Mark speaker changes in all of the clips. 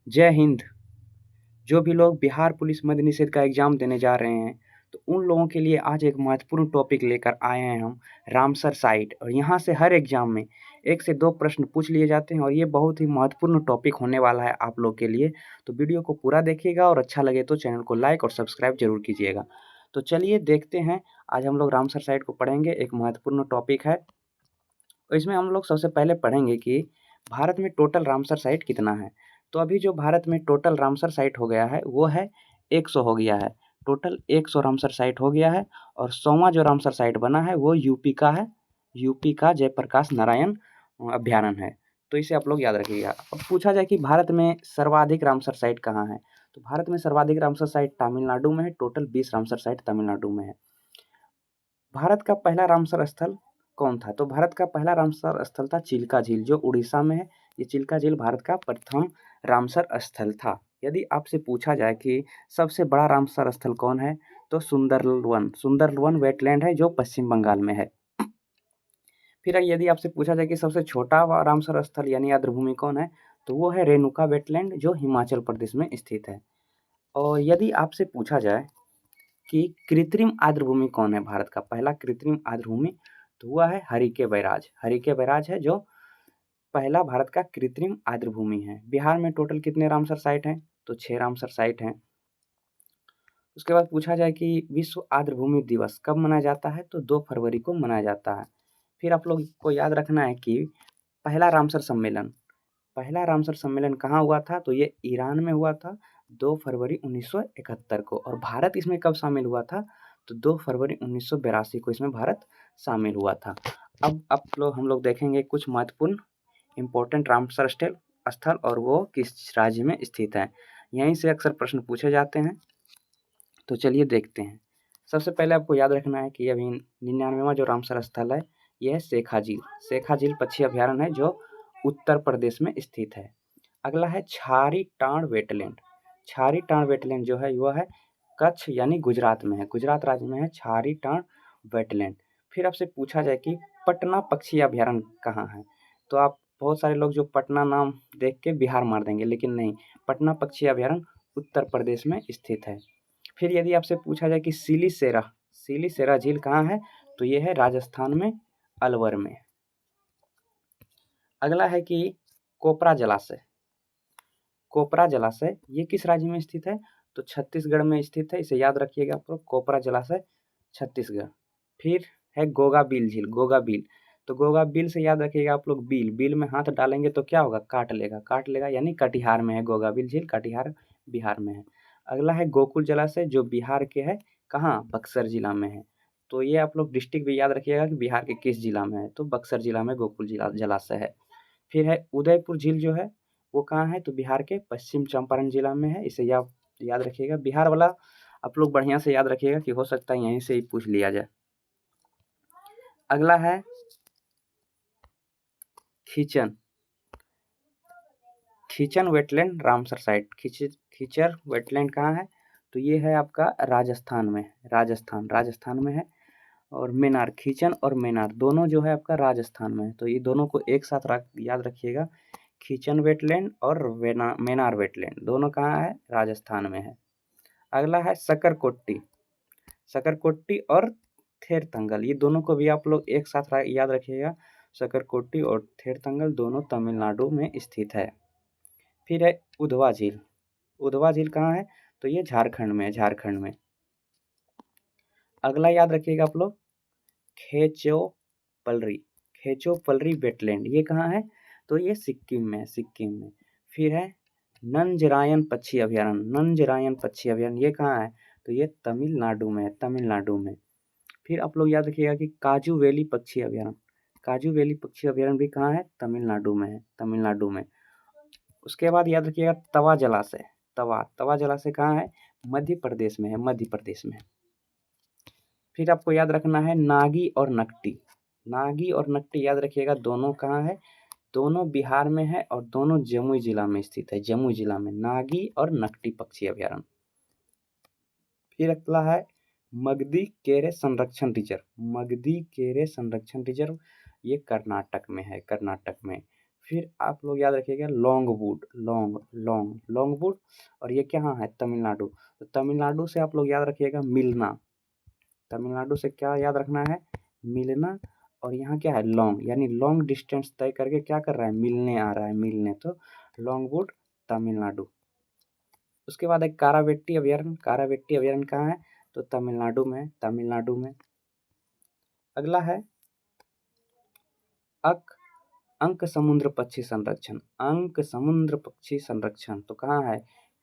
Speaker 1: जय हिंद। जो भी लोग बिहार पुलिस मद्य निषेध का एग्ज़ाम देने जा रहे हैं, तो उन लोगों के लिए आज एक महत्वपूर्ण टॉपिक लेकर आए हैं हम, रामसर साइट। और यहाँ से हर एग्ज़ाम में 1 से 2 प्रश्न पूछ लिए जाते हैं और ये बहुत ही महत्वपूर्ण टॉपिक होने वाला है आप लोग के लिए। तो वीडियो को पूरा देखिएगा और अच्छा लगे तो चैनल को लाइक और सब्सक्राइब ज़रूर कीजिएगा। तो चलिए देखते हैं, आज हम लोग रामसर साइट को पढ़ेंगे, एक महत्वपूर्ण टॉपिक है। तो इसमें हम लोग सबसे पहले पढ़ेंगे कि भारत में टोटल रामसर साइट कितना है। तो अभी जो भारत में टोटल रामसर साइट हो गया है वो है 100 हो गया है। टोटल 100 रामसर साइट हो गया है और 100वां जो रामसर साइट बना है वो यूपी का है। यूपी का जयप्रकाश नारायण अभ्यारण्य है। तो इसे आप लोग याद रखिएगा। अब पूछा जाए कि भारत में सर्वाधिक रामसर साइट कहाँ है, तो भारत में सर्वाधिक रामसर साइट तमिलनाडु में है। टोटल 20 रामसर साइट तमिलनाडु में है। भारत का पहला रामसर स्थल कौन था, तो भारत का पहला रामसर स्थल था चिल्का झील, जो उड़ीसा में है। ये चिल्का झील भारत का प्रथम रामसर स्थल था। यदि आपसे पूछा जाए कि सबसे बड़ा रामसर स्थल कौन है, तो सुंदरवन वेटलैंड है, जो पश्चिम बंगाल में है। फिर यदि आपसे पूछा जाए कि सबसे छोटा रामसर स्थल यानी आर्द्रभूमि कौन है, तो वो है रेणुका वेटलैंड, जो हिमाचल प्रदेश में स्थित है। और यदि आपसे पूछा जाए कि कृत्रिम आर्द्रभूमि कौन है, भारत का पहला कृत्रिम आर्द्रभूमि, तो हुआ है हरिके बैराज। हरिके बैराज है जो पहला भारत का कृत्रिम आर्द्रभूमि है। बिहार में टोटल कितने रामसर साइट हैं, तो 6 रामसर साइट हैं। उसके बाद पूछा जाए कि विश्व आर्द्रभूमि दिवस कब मनाया जाता है, तो 2 फरवरी को मनाया जाता है। फिर आप लोग को याद रखना है कि पहला रामसर सम्मेलन पहला रामसर सम्मेलन कहाँ हुआ था, तो ये ईरान में हुआ था 2 फरवरी 1971 को। और भारत इसमें कब शामिल हुआ था, तो 2 फरवरी 1982 को इसमें भारत शामिल हुआ था। अब हम लोग देखेंगे कुछ महत्वपूर्ण इम्पोर्टेंट रामसर स्थल और वो किस राज्य में स्थित है। यहीं से अक्सर प्रश्न पूछे जाते हैं। तो चलिए देखते हैं। सबसे पहले आपको याद रखना है कि अभी 99वां जो रामसर स्थल है, यह है शेखा झील। शेखा झील पक्षी अभ्यारण्य है, जो उत्तर प्रदेश में स्थित है। अगला है छारी टांड वेटलैंड। छारी टांड वेटलैंड जो है वह है कच्छ यानी गुजरात में है, गुजरात राज्य में है छारी टांड वेटलैंड। फिर आपसे पूछा जाए कि पटना पक्षी अभ्यारण्य कहाँ है, तो आप बहुत सारे लोग जो पटना नाम देख के बिहार मार देंगे, लेकिन नहीं, पटना पक्षी अभ्यारण्य उत्तर प्रदेश में स्थित है। फिर यदि आपसे पूछा जाए कि सिलीसेरा झील कहाँ है, तो ये है राजस्थान में, अलवर में। अगला है कि कोपरा जलाशय। कोपरा जलाशय ये किस राज्य में स्थित है, तो छत्तीसगढ़ में स्थित है। इसे याद रखिएगा आप लोग, कोपरा जलाशय छत्तीसगढ़। फिर है गोगा बील झील। गोगा बील, तो गोगा बील से याद रखिएगा आप लोग, बील बील में हाथ डालेंगे तो क्या होगा, काट लेगा यानी कटिहार में है। गोगा बील झील कटिहार बिहार में है। अगला है गोकुल जलाशय, जो बिहार के है, कहाँ, बक्सर जिला में है। तो ये आप लोग डिस्ट्रिक्ट भी याद रखिएगा कि बिहार के किस जिला में है, तो बक्सर जिला में गोकुल जिला जलाशय है। फिर है उदयपुर झील, जो है वो कहाँ है, तो बिहार के पश्चिम चंपारण जिला में है। इसे याद रखिएगा। बिहार वाला आप लोग बढ़िया से याद रखिएगा कि हो सकता है यहीं से ही पूछ लिया जाए। अगला है Khichan wetland Ramsar site. Khichar wetland कहाँ है, तो ये है आपका राजस्थान में, राजस्थान में है। और मेनार, खीचन और मेनार दोनों जो है आपका राजस्थान में है। तो ये दोनों को एक साथ याद रखिएगा। खीचन वेटलैंड और मेनार वेटलैंड दोनों कहाँ है, राजस्थान में है। अगला है सकरकोट्टी और थेरतंगल, ये दोनों को भी आप लोग एक साथ याद रखिएगा। सकरकोट्टी और थेरतंगल दोनों तमिलनाडु में स्थित है। फिर है उधवा झील। उधवा झील कहाँ है, तो ये झारखंड में है, झारखंड में। अगला याद रखिएगा आप लोग, खेचोपलरी। खेचोपलरी वेटलैंड ये कहाँ है, तो ये सिक्किम में है, सिक्किम में। फिर है नंजरायन पक्षी अभ्यारण्य। नंजरायन पक्षी अभ्यारण्य ये कहाँ है, तो ये तमिलनाडु में है, तमिलनाडु में। फिर आप लोग याद रखिएगा कि काजू वैली पक्षी अभ्यारण्य। काजू वैली पक्षी अभ्यारण्य भी कहाँ है, तमिलनाडु में है, तमिलनाडु में। उसके बाद याद रखिएगा तवा जलाशय। तवा जलाशय कहाँ है, मध्य प्रदेश में है, मध्य प्रदेश में। फिर आपको याद रखना है नागी और नकटी। नागी और नकटी याद रखिएगा, दोनों कहाँ है, दोनों बिहार में है और दोनों जमुई जिला में स्थित है, जमुई जिला में नागी और नकटी पक्षी अभ्यारण्य। फिर अगला है मगधी केरे संरक्षण रिजर्व। मगधी केरे संरक्षण रिजर्व ये कर्नाटक में है, कर्नाटक में। फिर आप लोग याद रखिएगा लॉन्गवुड, लॉन्गवुड, और ये कहाँ है? तमिलनाडु। तो तमिलनाडु से आप लोग याद रखिएगा मिलना, तमिलनाडु से क्या याद रखना है? मिलना। और यहाँ क्या है? लॉन्ग, यानी लॉन्ग डिस्टेंस तय करके क्या कर रहा है? मिलने आ रहा है, मिलने। तो लॉन्गवुड तमिलनाडु। उसके बाद एक कारावेट्टी अभयारण्य, कारावेट्टी अभयारण्य कहाँ है? तो तमिलनाडु में, तमिलनाडु में। अगला है अक अंक समुद्र पक्षी संरक्षण, अंक समुद्र पक्षी संरक्षण, तो कहाँ है?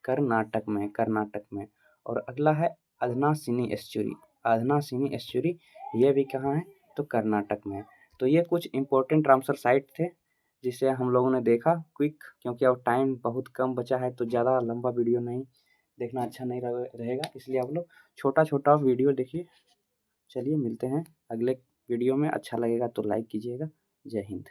Speaker 1: कर्नाटक में, कर्नाटक में। और अगला है अधनासिनी एस्चुरी, अधनासिनी एस्चुरी, ये भी कहाँ है? तो कर्नाटक में। तो ये कुछ इंपॉर्टेंट रामसर साइट थे जिसे हम लोगों ने देखा क्विक, क्योंकि अब टाइम बहुत कम बचा है तो ज़्यादा लंबा वीडियो नहीं देखना अच्छा नहीं रहेगा, इसलिए आप लोग छोटा छोटा वीडियो देखिए। चलिए मिलते हैं अगले वीडियो में, अच्छा लगेगा तो लाइक कीजिएगा। जय हिंद।